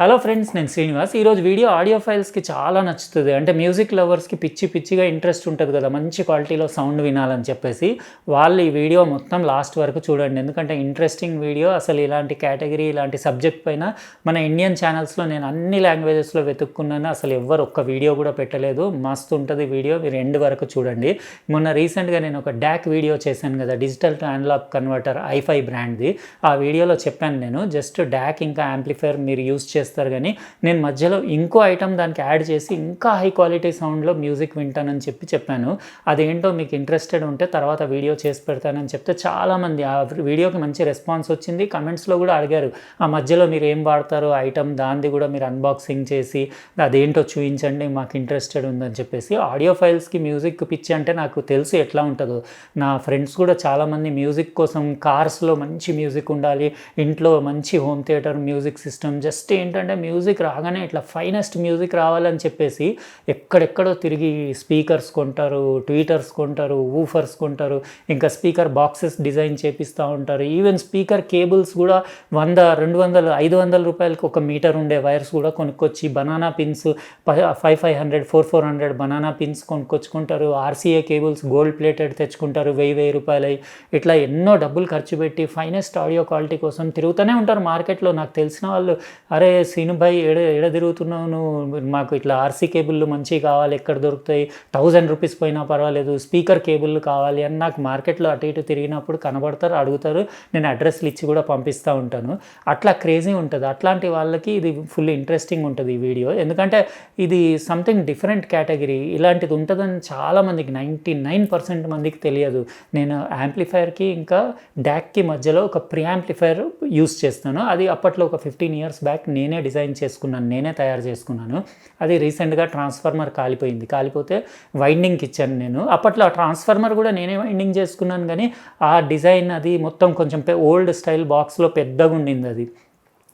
Hello friends, నేను శ్రీనివాస్. ఈరోజు video audio ఫైల్స్కి చాలా నచ్చుతుంది. అంటే మ్యూజిక్ లవర్స్కి పిచ్చిగా ఇంట్రెస్ట్ ఉంటుంది కదా, మంచి క్వాలిటీలో సౌండ్ వినాలని చెప్పేసి. వాళ్ళు ఈ వీడియో మొత్తం లాస్ట్ వరకు చూడండి, ఎందుకంటే ఇంట్రెస్టింగ్ వీడియో. అసలు ఇలాంటి కేటగిరీ, ఇలాంటి సబ్జెక్ట్ పైన మన ఇండియన్ ఛానల్స్లో నేను అన్ని లాంగ్వేజెస్లో వెతుక్కున్నాను, అసలు ఎవ్వరు ఒక్క వీడియో కూడా పెట్టలేదు. మస్తు ఉంటుంది వీడియో, మీరు ఎండ్ వరకు చూడండి. మొన్న రీసెంట్గా నేను ఒక డాక్ వీడియో చేశాను కదా, డిజిటల్ టు అనలాగ్ కన్వర్టర్ ఐఫై బ్రాండ్ది. ఆ వీడియోలో చెప్పాను నేను, జస్ట్ డాక్ ఇంకా యాంప్లిఫైర్ మీరు యూస్ చేస్తారు కానీ నేను మధ్యలో ఇంకో ఐటమ్ దానికి యాడ్ చేసి ఇంకా హై క్వాలిటీ సౌండ్లో మ్యూజిక్ వింటానని చెప్పాను. అదేంటో మీకు ఇంట్రెస్టెడ్ ఉంటే తర్వాత వీడియో చేసి పెడతానని చెప్తే చాలామంది ఆ వీడియోకి మంచి రెస్పాన్స్ వచ్చింది. కమెంట్స్లో కూడా అడిగారు, ఆ మధ్యలో మీరు ఏం వాడతారో ఐటమ్ దాన్ని కూడా మీరు అన్బాక్సింగ్ చేసి అదేంటో చూపించండి, మాకు ఇంట్రెస్టెడ్ ఉందని చెప్పేసి. ఆడియో ఫైల్స్కి మ్యూజిక్ పిచ్చి అంటే నాకు తెలుసు ఎట్లా ఉంటుందో. నా ఫ్రెండ్స్ కూడా చాలామంది మ్యూజిక్ కోసం కార్స్లో మంచి మ్యూజిక్ ఉండాలి, ఇంట్లో మంచి home theatre music system, just ఏంటంటే మ్యూజిక్ రాగానే ఇట్లా ఫైనెస్ట్ మ్యూజిక్ రావాలని చెప్పేసి ఎక్కడెక్కడో తిరిగి స్పీకర్స్ కొంటారు, ట్వీటర్స్ కొంటారు, ఊఫర్స్ కొంటారు, ఇంకా స్పీకర్ బాక్సెస్ డిజైన్ చేపిస్తూ ఉంటారు. ఈవెన్ స్పీకర్ కేబుల్స్ కూడా 100, 200, 500 రూపాయలకి ఒక మీటర్ ఉండే వైర్స్ కూడా కొనుక్కొచ్చి, బనానా పిన్స్ 500, 400 బనానా పిన్స్ కొనుక్కొచ్చుకుంటారు. ఆర్సీఏ కేబుల్స్ గోల్డ్ ప్లేటెడ్ తెచ్చుకుంటారు 1000 రూపాయలు. ఇట్లా ఎన్నో డబ్బులు ఖర్చు పెట్టి ఫైనెస్ట్ ఆడియో క్వాలిటీ కోసం తిరుగుతూనే ఉంటారు మార్కెట్లో. నాకు తెలిసిన వాళ్ళు, అరే శ్రీను భాయ్ ఎడ తిరుగుతున్నావు నువ్వు, మాకు ఇట్లా ఆర్సీ కేబుల్లు మంచివి కావాలి, ఎక్కడ దొరుకుతాయి, 1000 రూపీస్ పోయినా పర్వాలేదు, స్పీకర్ కేబుల్లు కావాలి అని నాకు మార్కెట్లో అటు ఇటు తిరిగినప్పుడు కనబడతారు, అడుగుతారు. నేను అడ్రస్లు ఇచ్చి కూడా పంపిస్తూ ఉంటాను. అట్లా క్రేజీ ఉంటుంది. అట్లాంటి వాళ్ళకి ఇది ఫుల్ ఇంట్రెస్టింగ్ ఉంటుంది ఈ వీడియో, ఎందుకంటే ఇది సంథింగ్ డిఫరెంట్ కేటగిరీ. ఇలాంటిది ఉంటుందని చాలామందికి 99% మందికి తెలియదు. నేను యాంప్లిఫైర్కి ఇంకా డాక్కి మధ్యలో ఒక ప్రీ యాంప్లిఫైర్ యూస్ చేస్తాను. అది అప్పట్లో ఒక 15 years బ్యాక్ నేనే డిజైన్ చేసుకున్నాను, నేనే తయారు చేసుకున్నాను. అది రీసెంట్గా ట్రాన్స్ఫార్మర్ కాలిపోతే వైండింగ్కి ఇచ్చాను నేను. అప్పట్లో ఆ ట్రాన్స్ఫార్మర్ కూడా నేనే వైండింగ్ చేసుకున్నాను, కానీ ఆ డిజైన్ అది మొత్తం కొంచెం ఓల్డ్ స్టైల్ బాక్స్లో పెద్దగా ఉండింది. అది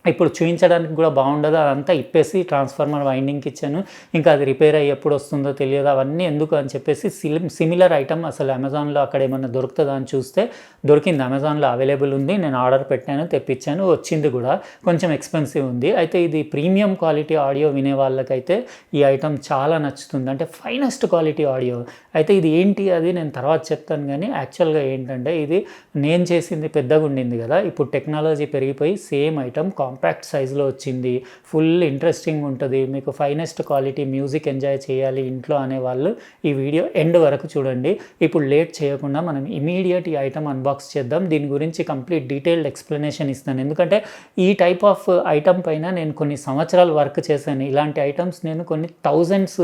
ఇప్పుడు చూపించడానికి కూడా బాగుండదు, అదంతా ఇప్పేసి ట్రాన్స్ఫార్మర్ వైండింగ్కి ఇచ్చాను. ఇంకా అది రిపేర్ అయ్యి ఎప్పుడు వస్తుందో తెలియదు, అవన్నీ ఎందుకు అని చెప్పేసి సిమిలర్ ఐటమ్ అసలు అమెజాన్లో అక్కడ ఏమన్నా దొరుకుతుందా అని చూస్తే దొరికింది. అమెజాన్లో అవైలబుల్ ఉంది, నేను ఆర్డర్ పెట్టాను, తెప్పించాను, వచ్చింది కూడా. కొంచెం ఎక్స్పెన్సివ్ ఉంది. అయితే ఇది ప్రీమియం క్వాలిటీ ఆడియో వినే వాళ్ళకైతే ఈ ఐటమ్ చాలా నచ్చుతుంది, అంటే ఫైనెస్ట్ క్వాలిటీ ఆడియో. అయితే ఇది ఏంటి అది నేను తర్వాత చెప్తాను, కానీ యాక్చువల్గా ఏంటంటే ఇది నేను చేసింది పెద్దగా ఉండింది కదా, ఇప్పుడు టెక్నాలజీ పెరిగిపోయి సేమ్ ఐటమ్ కాంపాక్ట్ సైజులో వచ్చింది. ఫుల్ ఇంట్రెస్టింగ్ ఉంటుంది. మీకు ఫైనెస్ట్ క్వాలిటీ మ్యూజిక్ ఎంజాయ్ చేయాలి ఇంట్లో అనేవాళ్ళు ఈ వీడియో ఎండ్ వరకు చూడండి. ఇప్పుడు లేట్ చేయకుండా మనం ఇమీడియట్ ఈ ఐటమ్ అన్బాక్స్ చేద్దాం. దీని గురించి కంప్లీట్ డీటెయిల్డ్ ఎక్స్ప్లెనేషన్ ఇస్తాను, ఎందుకంటే ఈ టైప్ ఆఫ్ ఐటమ్ పైన నేను కొన్ని సంవత్సరాలు వర్క్ చేశాను. ఇలాంటి ఐటమ్స్ నేను కొన్ని థౌజండ్స్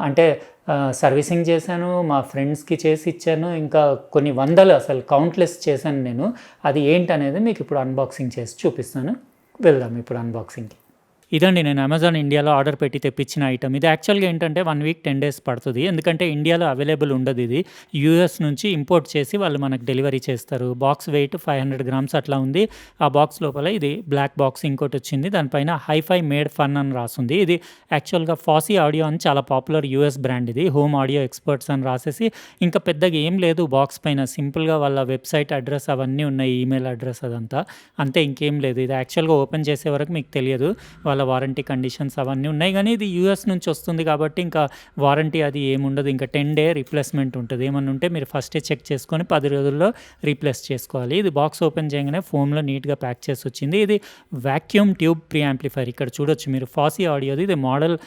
అంటే సర్వీసింగ్ చేశాను, మా ఫ్రెండ్స్కి చేసి ఇచ్చాను, ఇంకా కొన్ని వందలు అసలు కౌంట్లెస్ చేశాను నేను. అది ఏంటనేది మీకు ఇప్పుడు అన్బాక్సింగ్ చేసి చూపిస్తాను. వెళ్దాం ఇప్పుడు అన్బాక్సింగ్కి. ఇదండి నేను అమెజాన్ ఇండియాలో ఆర్డర్ పెట్టి తెప్పించిన ఐటమ్. ఇది యాక్చువల్గా ఏంటంటే 1 week 10 days పడుతుంది, ఎందుకంటే ఇండియాలో అవైలబుల్ ఉండదు. ఇది యూఎస్ నుంచి ఇంపోర్ట్ చేసి వాళ్ళు మనకు డెలివరీ చేస్తారు. బాక్స్ వెయిట్ 500 grams అట్లా ఉంది. ఆ బాక్స్ లోపల ఇది బ్లాక్ బాక్స్ ఇంకోటి వచ్చింది, దానిపైన హైఫై మేడ్ ఫన్ అని రాసింది. ఇది యాక్చువల్గా ఫాసీ ఆడియో అని చాలా పాపులర్ యూఎస్ బ్రాండ్. ఇది హోమ్ ఆడియో ఎక్స్పర్ట్స్ అని రాసేసి, ఇంకా పెద్దగా ఏం లేదు బాక్స్ పైన, సింపుల్గా వాళ్ళ వెబ్సైట్ అడ్రస్ అవన్నీ ఉన్నాయి, ఈమెయిల్ అడ్రస్ అదంతా అంతే, ఇంకేం లేదు. ఇది యాక్చువల్గా ఓపెన్ చేసే వరకు మీకు తెలియదు వాళ్ళ వారంటీ కండిషన్స్ అవన్నీ ఉన్నాయి, కానీ ఇది యూఎస్ నుంచి వస్తుంది కాబట్టి ఇంకా వారంటీ అది ఏముండదు. ఇంకా 10 day రీప్లేస్మెంట్ ఉంటుంది. ఏమన్నా ఉంటే మీరు ఫస్టే చెక్ చేసుకొని 10 రోజుల్లో రీప్లేస్ చేసుకోవాలి. ఇది బాక్స్ ఓపెన్ చేయగానే ఫోమ్లో నీట్గా ప్యాక్ చేసి వచ్చింది. ఇది వాక్యూమ్ ట్యూబ్ ప్రీ యాంప్లిఫైర్. ఇక్కడ చూడొచ్చు మీరు, ఫాసీ ఆడియోది. ఇది మోడల్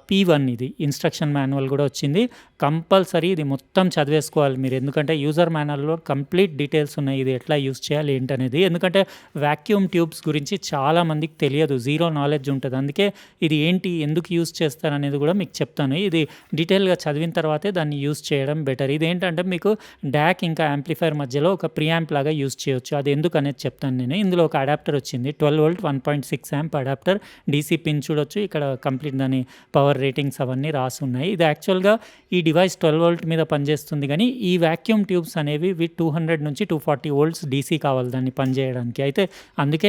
P1. ఇది ఇన్స్ట్రక్షన్ మాన్యువల్ కూడా వచ్చింది. కంపల్సరీ ఇది మొత్తం చదివేసుకోవాలి మీరు, ఎందుకంటే యూజర్ మాన్యువల్లో కంప్లీట్ డీటెయిల్స్ ఉన్నాయి ఇది ఎట్లా యూస్ చేయాలి ఏంటనేది. ఎందుకంటే వాక్యూమ్ ట్యూబ్స్ గురించి చాలామందికి తెలియదు, జీరో నాలెడ్జ్ ఉంటుంది. అందుకే ఇది ఏంటి, ఎందుకు యూస్ చేస్తారనేది కూడా మీకు చెప్తాను. ఇది డీటెయిల్గా చదివిన తర్వాతే దాన్ని యూస్ చేయడం బెటర్. ఇది ఏంటంటే మీకు డాక్ ఇంకా యాంప్లిఫైర్ మధ్యలో ఒక ప్రీయాంప్ లాగా యూస్ చేయొచ్చు. అది ఎందుకు అనేది చెప్తాను నేను. ఇందులో ఒక అడాప్టర్ వచ్చింది, 12 volt 1.6 amp adapter. DC pin చూడొచ్చు, ఇక్కడ కంప్లీట్ దాని పవర్ రేటింగ్స్ అవన్నీ రాసి ఉన్నాయి. ఇది యాక్చువల్గా ఈ డివైస్ 12 వోల్ట్ మీద పనిచేస్తుంది కానీ ఈ వాక్యూమ్ ట్యూబ్స్ అనేవి 200 నుంచి 240 వోల్ట్స్ డీసీ కావాలి దాన్ని పనిచేయడానికి. అయితే అందుకే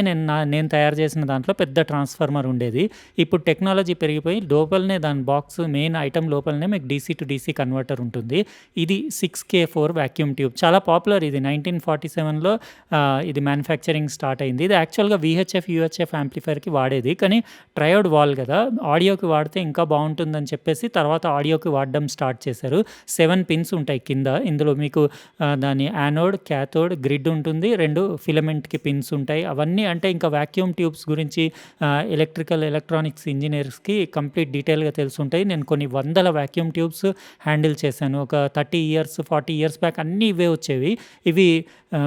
నేను తయారు చేసిన దాంట్లో పెద్ద ట్రాన్స్ఫార్మర్ ఉండేది. ఇప్పుడు టెక్నాలజీ పెరిగిపోయి లోపలనే దాని బాక్స్ మెయిన్ ఐటమ్ లోపలనే మీకు డీసీ టు డీసీ కన్వర్టర్ ఉంటుంది. ఇది 6K4 వాక్యూమ్ ట్యూబ్ చాలా పాపులర్. ఇది 1947లో ఇది మ్యానుఫ్యాక్చరింగ్ స్టార్ట్ అయింది. ఇది యాక్చువల్గా VHF UHF యాంప్లిఫైర్కి వాడేది కానీ ట్రయోడ్ వాల్ కదా, ఆడియోకి వాడితే ఇంకా బాగుంటుందని చెప్పేసి తర్వాత ఆడియోకి వాడడం స్టార్ట్ చేశారు. 7 పిన్స్ ఉంటాయి కింద. ఇందులో మీకు దాని యానోడ్ క్యాథోడ్ గ్రిడ్ ఉంటుంది, 2 ఫిలమెంట్కి పిన్స్ ఉంటాయి. అవన్నీ అంటే ఇంకా వాక్యూమ్ ట్యూబ్స్ గురించి ఎలక్ట్రానిక్స్ ఇంజనీర్స్కి కంప్లీట్ డీటెయిల్గా తెలుసుంటాయి. నేను కొన్ని వందల వాక్యూమ్ ట్యూబ్స్ హ్యాండిల్ చేశాను. ఒక 30 ఇయర్స్ 40 ఇయర్స్ బ్యాక్ అన్నీ ఇవే వచ్చేవి. ఇవి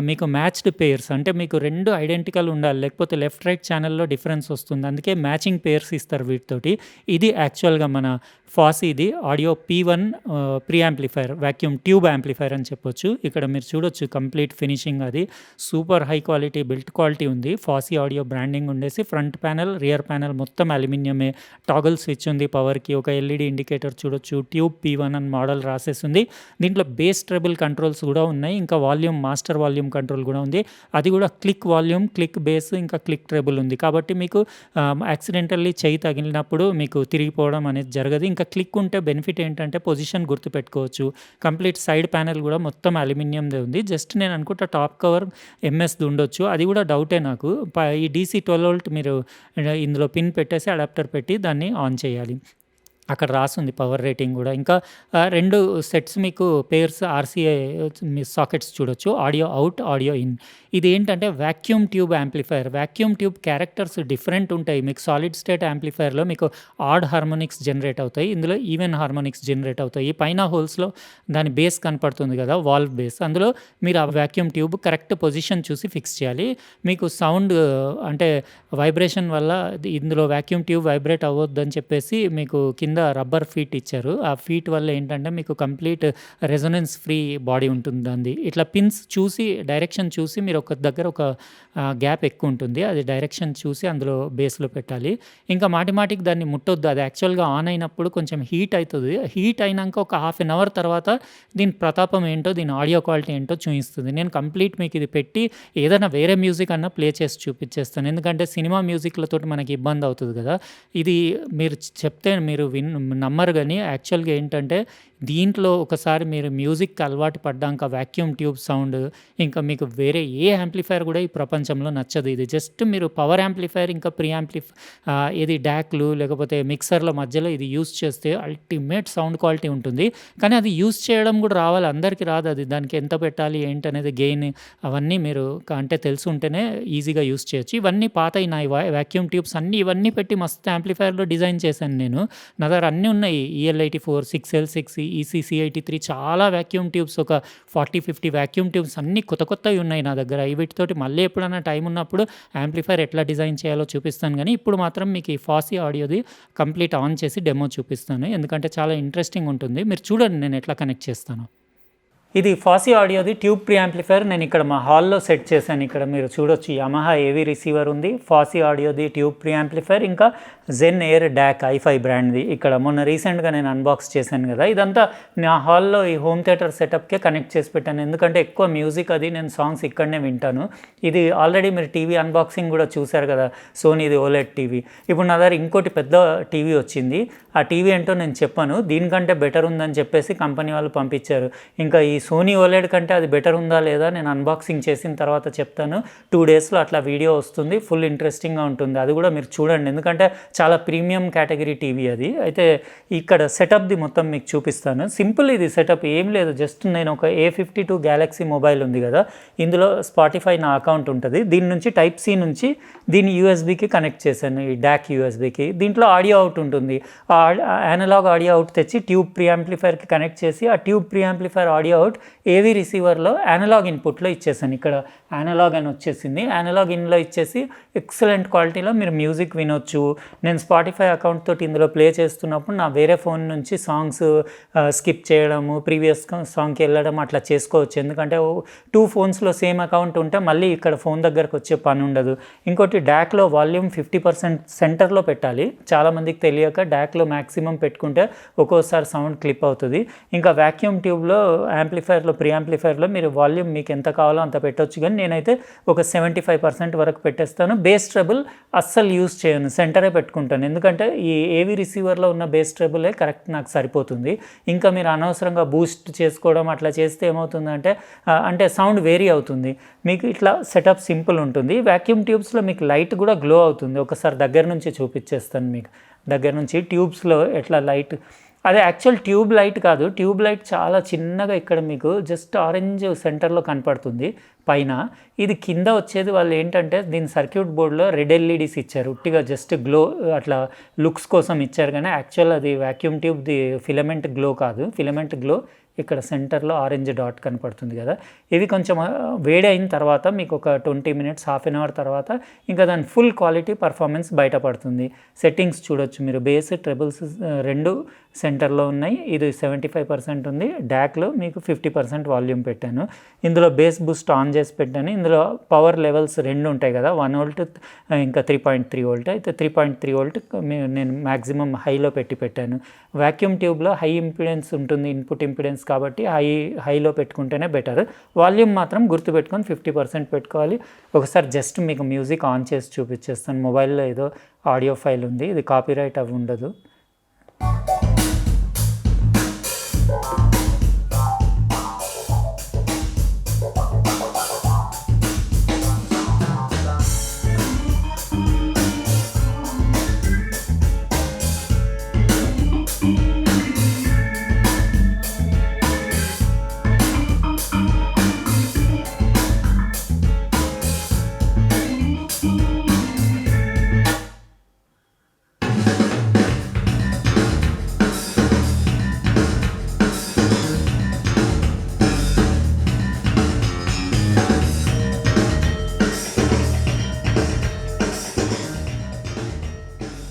మీకు మ్యాచ్డ్ పేర్స్ అంటే మీకు 2 ఐడెంటికల్ ఉండాలి, లేకపోతే లెఫ్ట్ రైట్ ఛానల్లో డిఫరెన్స్ వస్తుంది. అందుకే మ్యాచింగ్ పేర్స్ ఇస్తారు వీటితోటి. ఇది యాక్చువల్గా మన ఫాసీది audio P1 pre amplifier vacuum tube amplifier అని చెప్పొచ్చు. ఇక్కడ మీరు చూడొచ్చు కంప్లీట్ ఫినిషింగ్, అది super high quality built quality ఉంది. ఫాసీ ఆడియో బ్రాండింగ్ ఉండేసి ఫ్రంట్ ప్యానెల్ రియర్ ప్యానెల్ మొత్తం అల్యూమినియమే. టాగల్ స్విచ్ ఉంది పవర్కి, ఒక LED ఇండికేటర్ చూడొచ్చు. ట్యూబ్ P1 అని మోడల్ రాసేస్తుంది. దీంట్లో బేస్ ట్రెబుల్ కంట్రోల్స్ కూడా ఉన్నాయి, ఇంకా వాల్యూమ్ మాస్టర్ వాల్యూమ్ కంట్రోల్ కూడా ఉంది. అది కూడా క్లిక్ వాల్యూమ్, క్లిక్ బేస్, ఇంకా క్లిక్ ట్రెబుల్ ఉంది. కాబట్టి మీకు యాక్సిడెంటల్లీ చెయ్యి తగిలినప్పుడు మీకు తిరిగిపోవడం అనేది జరగదు. ఇంకా క్లిక్ ఉంటే బెనిఫిట్ ఏంటంటే పొజిషన్ గుర్తుపెట్టుకోవచ్చు. కంప్లీట్ సైడ్ ప్యానెల్ కూడా మొత్తం అల్యూమినియందే ఉంది. జస్ట్ నేను అనుకుంటా టాప్ కవర్ ఎంఎస్ది ఉండొచ్చు, అది కూడా డౌటే నాకు. ఈ DC 12 వోల్ట్ మీరు ఇందులో పిన్ పెట్టేసి అడాప్టర్ పెట్టి దాన్ని ఆన్ చేయాలి. అక్కడ రాస్తుంది పవర్ రేటింగ్ కూడా. ఇంకా 2 సెట్స్ మీకు పేర్స్ RCA మీ సాకెట్స్ చూడొచ్చు, ఆడియో అవుట్ ఆడియో ఇన్. ఇది ఏంటంటే vacuum tube amplifier. Vacuum tube characters different ఉంటాయి. మీకు సాలిడ్ స్టేట్ యాంప్లిఫైర్లో మీకు ఆడ్ హార్మోనిక్స్ జనరేట్ అవుతాయి, ఇందులో ఈవెన్ హార్మోనిక్స్ జనరేట్ అవుతాయి. పైన హోల్స్లో దాని బేస్ కనపడుతుంది కదా, వాల్వ్ బేస్, అందులో మీరు ఆ వాక్యూమ్ ట్యూబ్ కరెక్ట్ పొజిషన్ చూసి ఫిక్స్ చేయాలి. మీకు సౌండ్ అంటే వైబ్రేషన్ వల్ల ఇందులో వాక్యూమ్ ట్యూబ్ వైబ్రేట్ అవ్వద్దని చెప్పేసి మీకు కింద రబ్బర్ ఫీట్ ఇచ్చారు. ఆ ఫీట్ వల్ల ఏంటంటే మీకు కంప్లీట్ రెజొనెన్స్ ఫ్రీ బాడీ ఉంటుంది దాన్ని. ఇట్లా పిన్స్ చూసి డైరెక్షన్ చూసి మీరు ఒక దగ్గర ఒక గ్యాప్ ఎక్కువ ఉంటుంది, అది డైరెక్షన్ చూసి అందులో బేస్లో పెట్టాలి. ఇంకా మాటికి దాన్ని ముట్టొద్దు. అది యాక్చువల్గా ఆన్ అయినప్పుడు కొంచెం హీట్ అవుతుంది. హీట్ అయినాక ఒక హాఫ్ అన్ అవర్ తర్వాత దీని ప్రతాపం ఏంటో, దీని ఆడియో క్వాలిటీ ఏంటో చూపిస్తుంది. నేను కంప్లీట్ మీకు ఇది పెట్టి ఏదైనా వేరే మ్యూజిక్ అన్నా ప్లే చేసి చూపించేస్తాను, ఎందుకంటే సినిమా మ్యూజిక్లతో మనకి ఇబ్బంది అవుతుంది కదా. ఇది మీరు చెప్తే మీరు నమ్మరు కానీ యాక్చువల్గా ఏంటంటే దీంట్లో ఒకసారి మీరు మ్యూజిక్కి అలవాటు పడ్డాక వాక్యూమ్ ట్యూబ్ సౌండ్ ఇంకా మీకు వేరే ఏ యాంప్లిఫైర్ కూడా ఈ ప్రపంచంలో నచ్చదు. ఇది జస్ట్ మీరు పవర్ యాంప్లిఫైర్ ఇంకా ప్రీ ఇది డాక్లు లేకపోతే మిక్సర్ల మధ్యలో ఇది యూస్ చేస్తే అల్టిమేట్ సౌండ్ క్వాలిటీ ఉంటుంది. కానీ అది యూస్ చేయడం కూడా రావాలి, అందరికీ రాదు. అది దానికి ఎంత పెట్టాలి ఏంటనేది గెయిన్ అవన్నీ మీరు అంటే తెలుసుంటేనే ఈజీగా యూస్ చేయొచ్చు. ఇవన్నీ పాతయి నా వాక్యూమ్ ట్యూబ్స్ అన్నీ ఇవన్నీ పెట్టి మస్తు యాంప్లిఫైర్లో డిజైన్ చేశాను నేను. నా దగ్గర అన్నీ ఉన్నాయి, EL84 6L6 EC83 చాలా వాక్యూమ్ ట్యూబ్స్, ఒక 40-50 వాక్యూమ్ ట్యూబ్స్ అన్నీ కొత్తవి ఉన్నాయి నా దగ్గర. వీటితోటి మళ్ళీ ఎప్పుడైనా టైం ఉన్నప్పుడు యాంప్లిఫైర్ ఎట్లా డిజైన్ చేయాలో చూపిస్తాను. కానీ ఇప్పుడు మాత్రం మీకు ఈ ఫాసీ ఆడియోది కంప్లీట్ ఆన్ చేసి డెమో చూపిస్తాను, ఎందుకంటే చాలా ఇంట్రెస్టింగ్ ఉంటుంది. మీరు చూడండి నేను ఎట్లా కనెక్ట్ చేస్తాను. ఇది ఫాసీ ఆడియోది ట్యూబ్ ప్రీ యాంప్లిఫైర్. నేను ఇక్కడ మా హాల్లో సెట్ చేశాను. ఇక్కడ మీరు చూడొచ్చు యమహా ఏవీ రిసీవర్ ఉంది, ఫాసీ ఆడియోది ట్యూబ్ ప్రీ యాంప్లిఫైర్, ఇంకా జెన్ ఎయిర్ డాక్ i5 బ్రాండ్ది. ఇక్కడ మొన్న రీసెంట్గా నేను అన్బాక్స్ చేశాను కదా, ఇదంతా నా హాల్లో ఈ హోమ్ థియేటర్ సెటప్కే కనెక్ట్ చేసి పెట్టాను, ఎందుకంటే ఎక్కువ మ్యూజిక్ అది నేను సాంగ్స్ ఇక్కడనే వింటాను. ఇది ఆల్రెడీ మీరు టీవీ అన్బాక్సింగ్ కూడా చూశారు కదా, సోనీది OLED టీవీ. ఇప్పుడు నా దగ్గర ఇంకోటి పెద్ద టీవీ వచ్చింది. ఆ టీవీ ఏంటో నేను చెప్పాను, దీనికంటే బెటర్ ఉందని చెప్పేసి కంపెనీ వాళ్ళు పంపించారు. ఇంకా ఈ సోనీ OLED కంటే అది బెటర్ ఉందా లేదా నేను అన్బాక్సింగ్ చేసిన తర్వాత చెప్తాను. 2 డేస్లో అట్లా వీడియో వస్తుంది, ఫుల్ ఇంట్రెస్టింగ్గా ఉంటుంది. అది కూడా మీరు చూడండి, ఎందుకంటే చాలా ప్రీమియం కేటగిరీ టీవీ అది. అయితే ఇక్కడ సెటప్ది మొత్తం మీకు చూపిస్తాను. సింపుల్ ఇది సెటప్, ఏం లేదు, జస్ట్ నేను ఒక A52 గ్యాలక్సీ మొబైల్ ఉంది కదా, ఇందులో స్పాటిఫై నా అకౌంట్ ఉంటుంది. దీని నుంచి Type-C నుంచి దీన్ని USB-కి కనెక్ట్ చేశాను, ఈ డాక్ USB-కి. దీంట్లో ఆడియో అవుట్ ఉంటుంది. అనలాగ్ ఆడియో అవుట్ తెచ్చి ట్యూబ్ ప్రీ యాంప్లిఫైర్కి కనెక్ట్ చేసి ఆ tube pre amplifier audio out out. ఏవీ రిసీవర్లో అనలాగ్ ఇన్పుట్లో ఇచ్చేసాను. ఇక్కడ అనలాగ్ అని వచ్చేసింది. అనలాగ్ ఇన్లో ఇచ్చేసి ఎక్సలెంట్ క్వాలిటీలో మీరు మ్యూజిక్ వినొచ్చు. నేను స్పాటిఫై అకౌంట్ తోటి ఇందులో ప్లే చేస్తున్నప్పుడు నా వేరే ఫోన్ నుంచి సాంగ్స్ స్కిప్ చేయడము, ప్రీవియస్ సాంగ్కి వెళ్ళడం అట్లా చేసుకోవచ్చు. ఎందుకంటే 2 ఫోన్స్లో సేమ్ అకౌంట్ ఉంటే మళ్ళీ ఇక్కడ ఫోన్ దగ్గరకు వచ్చే పని ఉండదు. ఇంకోటి డాక్లో వాల్యూమ్ 50% సెంటర్లో పెట్టాలి. చాలామందికి తెలియక డాక్లో మ్యాక్సిమం పెట్టుకుంటే ఒక్కోసారి సౌండ్ క్లిప్ అవుతుంది. ఇంకా వ్యాక్యూమ్ ట్యూబ్లో యాంప్లిఫైర్లో ప్రీ యాంప్లిఫైర్లో మీరు వాల్యూమ్ మీకు ఎంత కావాలో అంత పెట్టవచ్చు. కానీ నేనైతే ఒక 75% వరకు పెట్టేస్తాను. బేస్ ట్రబుల్ అస్సలు యూజ్ చేయను, సెంటరే పెట్టుకుంటాను. ఎందుకంటే ఈ ఏవీ రిసీవర్లో ఉన్న బేస్ ట్రబులే కరెక్ట్ నాకు సరిపోతుంది. ఇంకా మీరు అనవసరంగా బూస్ట్ చేసుకోవడం అట్లా చేస్తే ఏమవుతుందంటే అంటే సౌండ్ వేరీ అవుతుంది. మీకు ఇట్లా సెటప్ సింపుల్ ఉంటుంది. వ్యాక్యూమ్ ట్యూబ్స్లో మీకు లైట్ కూడా గ్లో అవుతుంది. ఒకసారి దగ్గర నుంచి చూపించేస్తాను మీకు. దగ్గర నుంచి ట్యూబ్స్లో ఎట్లా లైట్, అదే యాక్చువల్ ట్యూబ్ లైట్ కాదు. ట్యూబ్ లైట్ చాలా చిన్నగా ఇక్కడ మీకు జస్ట్ ఆరెంజ్ సెంటర్లో కనపడుతుంది పైన. ఇది కింద వచ్చేది వాళ్ళు ఏంటంటే దీని సర్క్యూట్ బోర్డులో రెడ్ ఎల్ఈడీస్ ఇచ్చారు. ఉట్టిగా జస్ట్ గ్లో అట్లా లుక్స్ కోసం ఇచ్చారు. కానీ యాక్చువల్ అది వ్యాక్యూమ్ ట్యూబ్ది ఫిలమెంట్ గ్లో కాదు. ఫిలమెంట్ గ్లో ఇక్కడ సెంటర్లో ఆరెంజ్ డాట్ కనపడుతుంది కదా. ఇవి కొంచెం వేడి అయిన తర్వాత మీకు ఒక 20 మినిట్స్, హాఫ్ అన్ అవర్ తర్వాత ఇంకా దాని ఫుల్ క్వాలిటీ పర్ఫార్మెన్స్ బయటపడుతుంది. సెట్టింగ్స్ చూడొచ్చు మీరు. బేస్ ట్రెబుల్స్ రెండు సెంటర్లో ఉన్నాయి. ఇది 75% ఉంది. డాక్లో మీకు 50% వాల్యూమ్ పెట్టాను. ఇందులో బేస్ బూస్ట్ ఆన్ చేసి పెట్టాను. ఇందులో పవర్ లెవెల్స్ 2 ఉంటాయి కదా, 1 వోల్ట్ ఇంకా 3.3 వోల్ట్. అయితే 3.3 వోల్ట్ నేను మ్యాక్సిమం హైలో పెట్టాను. వ్యాక్యూమ్ ట్యూబ్లో హై ఇంపిడెన్స్ ఉంటుంది, ఇన్పుట్ ఇంపిడెన్స్, కాబట్టి హైలో పెట్టుకుంటేనే బెటర్. వాల్యూమ్ మాత్రం గుర్తుపెట్టుకొని 50% పెట్టుకోవాలి. ఒకసారి జస్ట్ మీకు మ్యూజిక్ ఆన్ చేసి చూపించేస్తాను. మొబైల్లో ఏదో ఆడియో ఫైల్ ఉంది, ఇది కాపీరైట్ అవి ఉండదు.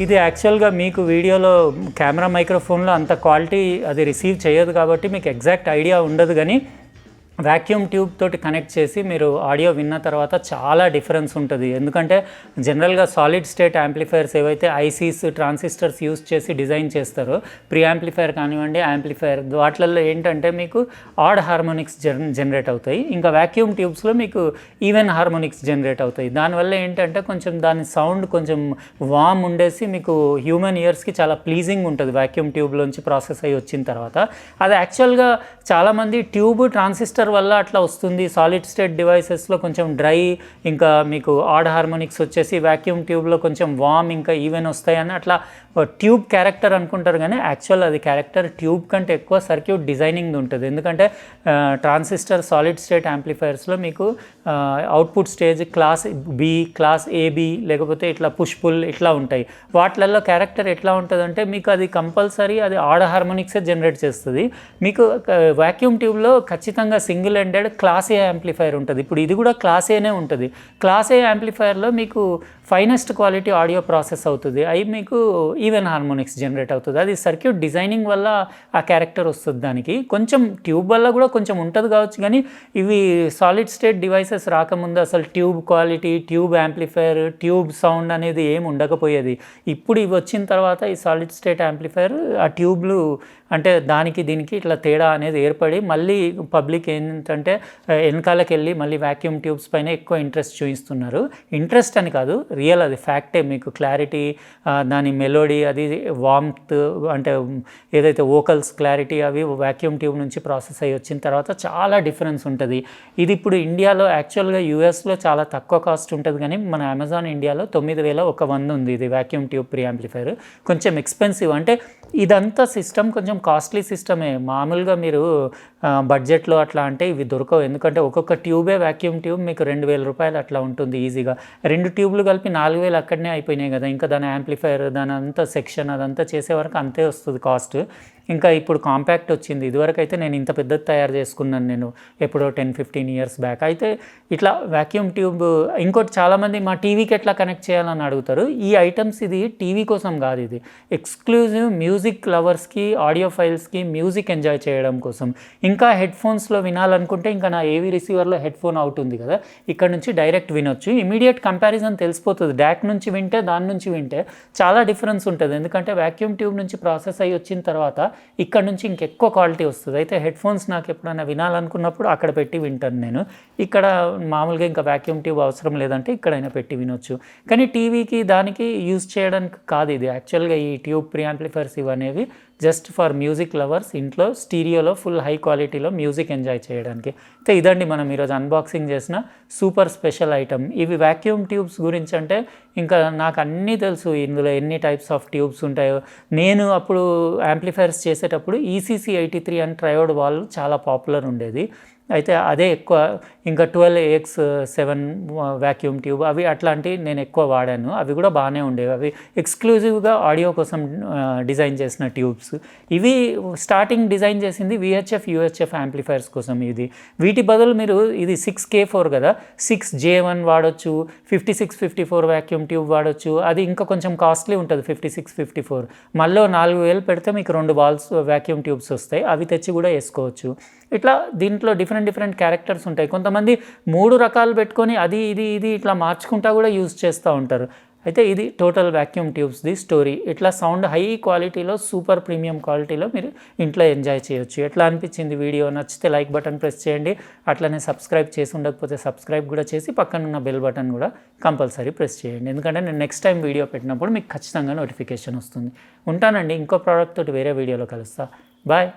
ఇది యాక్చువల్గా మీకు వీడియోలో కెమెరా మైక్రోఫోన్లో అంత క్వాలిటీ అది రిసీవ్ చేయదు కాబట్టి మీకు ఎగ్జాక్ట్ ఐడియా ఉండదు. కానీ వ్యాక్యూమ్ ట్యూబ్ తోటి కనెక్ట్ చేసి మీరు ఆడియో విన్న తర్వాత చాలా డిఫరెన్స్ ఉంటుంది. ఎందుకంటే జనరల్గా సాలిడ్ స్టేట్ యాంప్లిఫైర్స్ ఏవైతే ఐసీస్, ట్రాన్సిస్టర్స్ యూస్ చేసి డిజైన్ చేస్తారో, ప్రీ యాంప్లిఫైర్ కానివ్వండి, యాంప్లిఫైర్, వాటిల్లో ఏంటంటే మీకు ఆడ్ హార్మోనిక్స్ జనరేట్ అవుతాయి. ఇంకా వ్యాక్యూమ్ ట్యూబ్స్లో మీకు ఈవెన్ హార్మోనిక్స్ జనరేట్ అవుతాయి. దానివల్ల ఏంటంటే కొంచెం దాని సౌండ్ కొంచెం వామ్ ఉండేసి మీకు హ్యూమన్ ఇయర్స్కి చాలా ప్లీజింగ్ ఉంటుంది వ్యాక్యూమ్ ట్యూబ్లోంచి ప్రాసెస్ అయ్యి వచ్చిన తర్వాత. అది యాక్చువల్గా చాలామంది ట్యూబ్, ట్రాన్సిస్టర్ వల్ల అట్లా వస్తుంది, సాలిడ్ స్టేట్ డివైసెస్లో కొంచెం డ్రై, ఇంకా మీకు ఆడ్ హార్మోనిక్స్ వచ్చేసి వ్యాక్యూమ్ ట్యూబ్లో కొంచెం వామ్ ఇంకా ఈవెన్ వస్తాయని అట్లా ట్యూబ్ క్యారెక్టర్ అనుకుంటారు. కానీ యాక్చువల్ అది క్యారెక్టర్ ట్యూబ్ కంటే ఎక్కువ సర్క్యూట్ డిజైనింగ్ ఉంటుంది. ఎందుకంటే ట్రాన్సిస్టర్ సాలిడ్ స్టేట్ యాంప్లిఫైర్స్లో మీకు output stage class B, class AB, లేకపోతే ఇట్లా పుష్ పుల్ ఇట్లా ఉంటాయి. వాటిలలో క్యారెక్టర్ ఎట్లా ఉంటుందంటే మీకు అది కంపల్సరీ అది ఆడ్ హార్మోనిక్సే జనరేట్ చేస్తుంది. మీకు వ్యాక్యూమ్ ట్యూబ్లో ఖచ్చితంగా సింగిల్ ఎండెడ్ క్లాస్ ఏ యాంప్లిఫైర్ ఉంటుంది. ఇప్పుడు ఇది కూడా క్లాస్ ఏనే ఉంటుంది. క్లాస్ ఏ యాంప్లిఫైర్లో మీకు ఫైనెస్ట్ క్వాలిటీ ఆడియో ప్రాసెస్ అవుతుంది. అవి మీకు ఈవెన్ హార్మోనిక్స్ జనరేట్ అవుతుంది. అది సర్క్యూట్ డిజైనింగ్ వల్ల ఆ క్యారెక్టర్ వస్తుంది. దానికి కొంచెం ట్యూబ్ వల్ల కూడా కొంచెం ఉంటుంది కావచ్చు. కానీ ఇవి సాలిడ్ స్టేట్ డివైసెస్ రాకముందు అసలు tube quality, tube amplifier, tube sound అనేది ఏమి ఉండకపోయేది. ఇప్పుడు ఇవి వచ్చిన తర్వాత ఈ సాలిడ్ స్టేట్ యాంప్లిఫైర్ ఆ ట్యూబ్లు అంటే దానికి దీనికి ఇట్లా తేడా అనేది ఏర్పడి మళ్ళీ పబ్లిక్ ఏంటంటే వెనకాలకి వెళ్ళి మళ్ళీ వ్యాక్యూమ్ ట్యూబ్స్ పైన ఎక్కువ ఇంట్రెస్ట్ చూపిస్తున్నారు. ఇంట్రెస్ట్ అని కాదు, రియల్ అది ఫ్యాక్టే. మీకు క్లారిటీ, దాని మెలోడీ, అది వార్మ్త్ అంటే ఏదైతే వోకల్స్ క్లారిటీ అవి వ్యాక్యూమ్ ట్యూబ్ నుంచి ప్రాసెస్ అయ్యి వచ్చిన తర్వాత చాలా డిఫరెన్స్ ఉంటుంది. ఇది ఇప్పుడు ఇండియాలో యాక్చువల్గా యూఎస్లో చాలా తక్కువ కాస్ట్ ఉంటుంది. కానీ మన అమెజాన్ ఇండియాలో 9,100 ఉంది ఇది వ్యాక్యూమ్ ట్యూబ్ ప్రీ యాంప్లిఫైర్. కొంచెం ఎక్స్పెన్సివ్. అంటే ఇదంతా సిస్టమ్ కొంచెం కాస్ట్లీ సిస్టమే. మామూలుగా మీరు బడ్జెట్లో అట్లా అంటే ఇవి దొరకవు. ఎందుకంటే ఒక్కొక్క ట్యూబే వ్యాక్యూమ్ ట్యూబ్ మీకు 2,000 రూపాయలు అట్లా ఉంటుంది ఈజీగా. 2 ట్యూబ్లు కలిపి వరకు 4000 అక్కడనే అయిపోయినాయి కదా, ఇంకా దాని యాంప్లిఫైర్ దాని అంతా సెక్షన్ అదంతా చేసే వరకు అంతే వస్తుంది కాస్ట్. ఇంకా ఇప్పుడు కాంపాక్ట్ వచ్చింది. ఇదివరకు అయితే నేను ఇంత పెద్దది తయారు చేసుకున్నాను నేను ఎప్పుడో 10-15 ఇయర్స్ బ్యాక్. అయితే ఇట్లా వాక్యూమ్ ట్యూబ్ ఇంకోటి చాలామంది మా టీవీకి ఎట్లా కనెక్ట్ చేయాలని అడుగుతారు. ఈ ఐటమ్స్ ఇది టీవీ కోసం కాదు, ఇది ఎక్స్క్లూజివ్ మ్యూజిక్ లవర్స్కి, ఆడియో ఫైల్స్కి మ్యూజిక్ ఎంజాయ్ చేయడం కోసం. ఇంకా హెడ్ఫోన్స్లో వినాలనుకుంటే ఇంకా నా ఏవీ రిసీవర్లో హెడ్ఫోన్ అవుట్ ఉంది కదా, ఇక్కడ నుంచి డైరెక్ట్ వినొచ్చు. ఇమీడియట్ కంపారిజన్ తెలిసిపోతుంది. డాక్ నుంచి వింటే దాని నుంచి వింటే చాలా డిఫరెన్స్ ఉంటుంది. ఎందుకంటే వాక్యూమ్ ట్యూబ్ నుంచి ప్రాసెస్ అయ్యి వచ్చిన తర్వాత ఇక్కడ నుంచి ఇంకెక్కువ క్వాలిటీ వస్తుంది. అయితే హెడ్ఫోన్స్ నాకు ఎప్పుడైనా వినాలనుకున్నప్పుడు అక్కడ పెట్టి వింటాను నేను. ఇక్కడ మామూలుగా ఇంకా వాక్యూమ్ ట్యూబ్ అవసరం లేదంటే ఇక్కడైనా పెట్టి వినొచ్చు. కానీ టీవీకి దానికి యూజ్ చేయడానికి కాదు ఇది. యాక్చువల్గా ఈ ట్యూబ్ ప్రీ యాంప్లిఫైర్స్ ఇవనేవి జస్ట్ ఫర్ మ్యూజిక్ లవర్స్, ఇంట్లో స్టీరియోలో ఫుల్ హై క్వాలిటీలో మ్యూజిక్ ఎంజాయ్ చేయడానికి. అయితే ఇదండి మనం ఈరోజు అన్బాక్సింగ్ చేసిన సూపర్ స్పెషల్ ఐటమ్. ఇవి వాక్యూమ్ ట్యూబ్స్ గురించి అంటే ఇంకా నాకు అన్నీ తెలుసు, ఇందులో ఎన్ని టైప్స్ ఆఫ్ ట్యూబ్స్ ఉంటాయో. నేను అప్పుడు యాంప్లిఫైర్స్ చేసేటప్పుడు ECC 83 అని ట్రయోడ్ వాల్ చాలా పాపులర్ ఉండేది. అయితే అదే ఎక్కువ. ఇంకా 12AX7 వాక్యూమ్ ట్యూబ్ అవి అట్లాంటివి నేను ఎక్కువ వాడాను. అవి కూడా బాగానే ఉండేవి. అవి ఎక్స్క్లూజివ్గా ఆడియో కోసం డిజైన్ చేసిన ట్యూబ్స్. ఇవి స్టార్టింగ్ డిజైన్ చేసింది VHF UHF యాంప్లిఫైర్స్ కోసం. వీటి బదులు మీరు ఇది 6K4 కదా, 6J1 వాడచ్చు, 5654 వాక్యూమ్ ట్యూబ్ వాడచ్చు. అది ఇంకా కొంచెం కాస్ట్లీ ఉంటుంది 5654. మళ్ళీ 4000 పెడితే మీకు 2 బాల్స్ వాక్యూమ్ ట్యూబ్స్ వస్తాయి. అవి తెచ్చి కూడా వేసుకోవచ్చు. ఇట్లా దీంట్లో డిఫరెంట్ క్యారెక్టర్స్ ఉంటాయి. కొంతమంది 3 రకాలు పెట్టుకొని అది ఇది ఇట్లా మార్చుకుంటా కూడా యూజ్ చేస్తూ ఉంటారు. అయితే ఇది టోటల్ వాక్యూమ్ ట్యూబ్స్ది స్టోరీ. ఇట్లా సౌండ్ హై క్వాలిటీలో, సూపర్ ప్రీమియం క్వాలిటీలో మీరు ఇంట్లో ఎంజాయ్ చేయొచ్చు. ఎట్లా అనిపించింది వీడియో? నచ్చితే లైక్ బటన్ ప్రెస్ చేయండి. అట్లనే సబ్స్క్రైబ్ చేసి ఉండకపోతే సబ్స్క్రైబ్ కూడా చేసి పక్కనున్న బెల్ బటన్ కూడా కంపల్సరీ ప్రెస్ చేయండి. ఎందుకంటే నేను నెక్స్ట్ టైం వీడియో పెట్టినప్పుడు మీకు ఖచ్చితంగా నోటిఫికేషన్ వస్తుంది. ఉంటానండి, ఇంకో ప్రోడక్ట్ తోటి వేరే వీడియోలో కలుస్తా. బాయ్.